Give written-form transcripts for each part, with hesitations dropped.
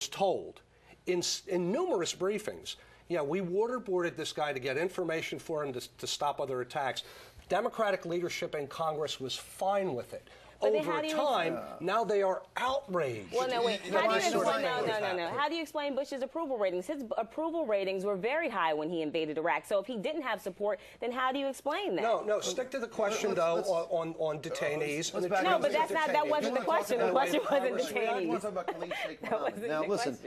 told in numerous briefings, yeah, we waterboarded this guy to get information for him to stop other attacks. Democratic leadership in Congress was fine with it. But over time, now they are outraged. Well, no, wait. How do you explain, no. How do you explain Bush's approval ratings? His approval ratings were very high when he invaded Iraq. So if he didn't have support, then how do you explain that? No, stick to the question, though, on detainees. No, but that wasn't the question. The question wasn't detainees. I want to talk about Khalid Sheikh Mohammed. Now, listen,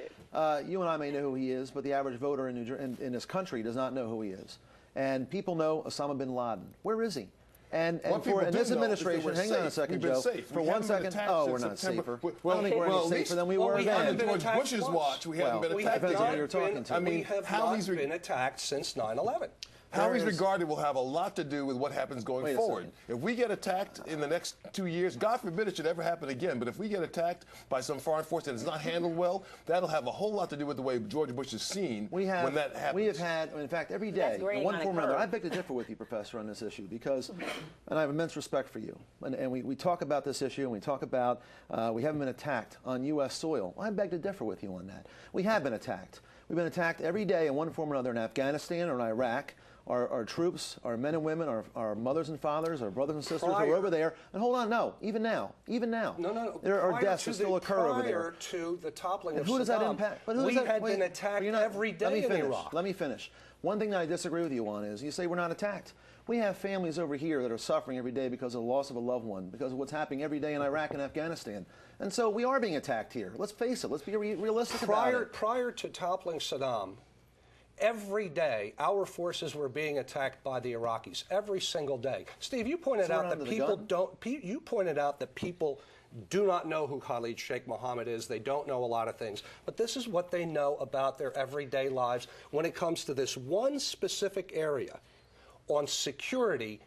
you and I may know who he is, but the average voter in this country does not know who he is. And people know Osama bin Laden. Where is he? And for this administration, hang on a second, Joe. For 1 second, we're not safer. I don't think we're any safer than we were then. Under George Bush's watch, we haven't been attacked. Depends on who you're talking to. I mean, we have not been attacked since 9/11. How he's regarded will have a lot to do with what happens going forward. If we get attacked in the next 2 years, God forbid it should ever happen again, but if we get attacked by some foreign force that is not handled well, that'll have a whole lot to do with the way George Bush is seen when that happens. We have had, in fact, every day, in one form or another, I beg to differ with you, Professor, on this issue, because, and I have immense respect for you, and we talk about this issue, and we talk about we haven't been attacked on U.S. soil. I beg to differ with you on that. We have been attacked. We've been attacked every day in one form or another in Afghanistan or in Iraq. Our troops, our men and women, our mothers and fathers, our brothers and sisters are over there. And hold on, even now. No. There are deaths that still occur over there. Prior to the toppling of Saddam, who does that impact? But we had been attacked every day in Iraq. Let me finish. One thing that I disagree with you on is you say we're not attacked. We have families over here that are suffering every day because of the loss of a loved one, because of what's happening every day in Iraq and Afghanistan. And so we are being attacked here. Let's face it. Let's be realistic about it. Prior to toppling Saddam, every day, our forces were being attacked by the Iraqis. Every single day. Steve, you pointed out that people don't. You pointed out that people do not know who Khalid Sheikh Mohammed is. They don't know a lot of things. But this is what they know about their everyday lives when it comes to this one specific area on security.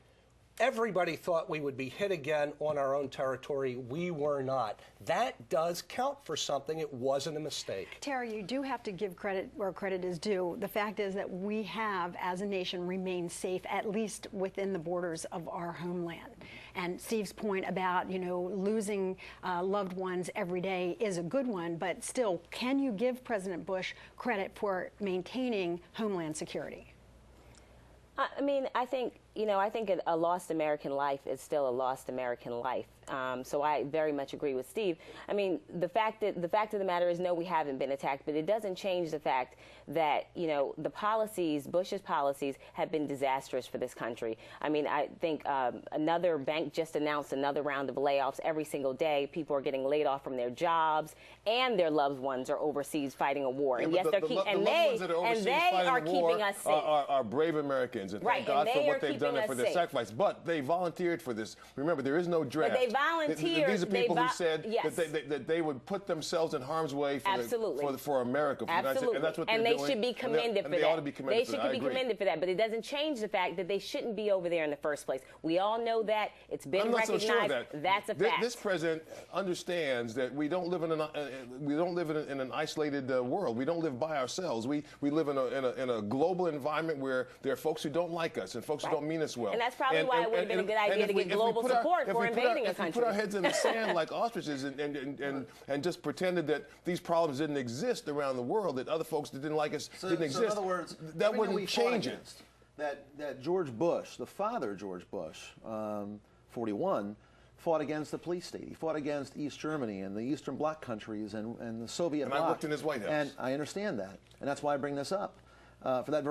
Everybody thought we would be hit again on our own territory. We were not. That does count for something. It wasn't a mistake. Terry, you do have to give credit where credit is due. The fact is that we have, as a nation, remained safe, at least within the borders of our homeland. And Steve's point about, losing loved ones every day is a good one, but still, can you give President Bush credit for maintaining homeland security? I mean, I think a lost American life is still a lost American life. So I very much agree with Steve. I mean, the fact of the matter is, no, we haven't been attacked, but it doesn't change the fact that, the policies, Bush's policies, have been disastrous for this country. I mean, I think another bank just announced another round of layoffs every single day. People are getting laid off from their jobs, and their loved ones are overseas fighting a war. And yes, they are keeping us safe. Are brave Americans, and thank God for what they've done and for their sacrifice. But they volunteered for this. Remember, there is no draft. But they volunteered. These are people who said that they would put themselves in harm's way for America. Absolutely. And that's what they're doing. And they should be commended for that. They ought to be commended for that. They should be commended for that. But it doesn't change the fact that they shoun't be over there in the first place. We all know that. It's been recognized. So sure that. That's a fact. This president understands that we don't live in an isolated world. We don't live by ourselves. We live in a global environment where there are folks who don't like us and folks who don't mean us well. And that's probably why it would have been a good idea to get global support for invading a country. If we put our heads in the sand like ostriches and just pretended that these problems didn't exist around the world, that other folks that didn't like us didn't exist, in other words, that wouldn't change it. That George Bush, the father George Bush, 41, fought against the police state. He fought against East Germany and the Eastern Bloc countries and the Soviet bloc. And I worked in his White House. And I understand that. And that's why I bring this up. For that